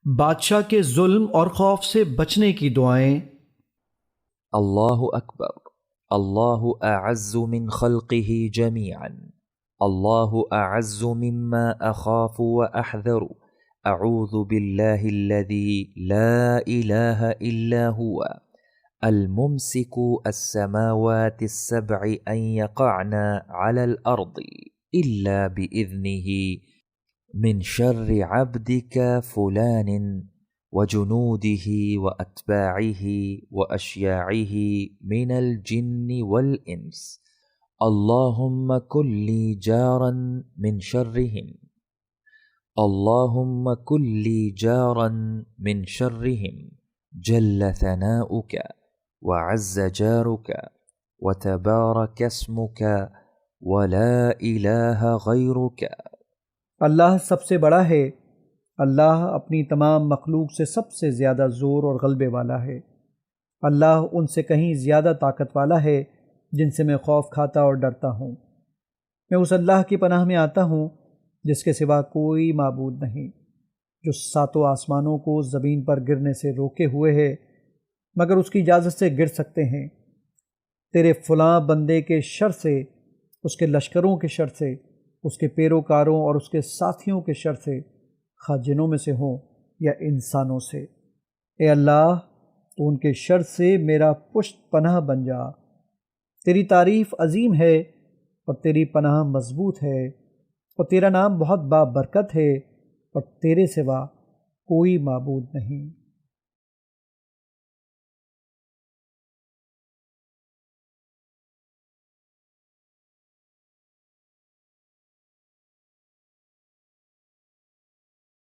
بادشاہ کے ظلم اور خوف سے بچنے کی دعائیں۔ اللہ اکبر، اللہ اعز من خلقه جميعا، اللہ اعز مما اخاف واحذر، اعوذ باللہ الذی لا الہ الا هو الممسک السماوات السبع ان يقعن على الارض الا باذنه، من شر عبدك فلان وجنوده وأتباعه وأشياعه من الجن والإنس، اللهم كن لي جارا من شرهم، اللهم كن لي جارا من شرهم، جل ثناؤك وعز جارك وتبارك اسمك ولا إله غيرك۔ اللہ سب سے بڑا ہے، اللہ اپنی تمام مخلوق سے سب سے زیادہ زور اور غلبے والا ہے، اللہ ان سے کہیں زیادہ طاقت والا ہے جن سے میں خوف کھاتا اور ڈرتا ہوں۔ میں اس اللہ کی پناہ میں آتا ہوں جس کے سوا کوئی معبود نہیں، جو ساتوں آسمانوں کو زمین پر گرنے سے روکے ہوئے ہے مگر اس کی اجازت سے گر سکتے ہیں۔ تیرے فلاں بندے کے شر سے، اس کے لشکروں کے شر سے، اس کے پیروکاروں اور اس کے ساتھیوں کے شر سے، خواہ جنوں میں سے ہوں یا انسانوں سے۔ اے اللہ، تو ان کے شر سے میرا پشت پناہ بن جا۔ تیری تعریف عظیم ہے اور تیری پناہ مضبوط ہے، اور تیرا نام بہت بابرکت ہے، اور تیرے سوا کوئی معبود نہیں۔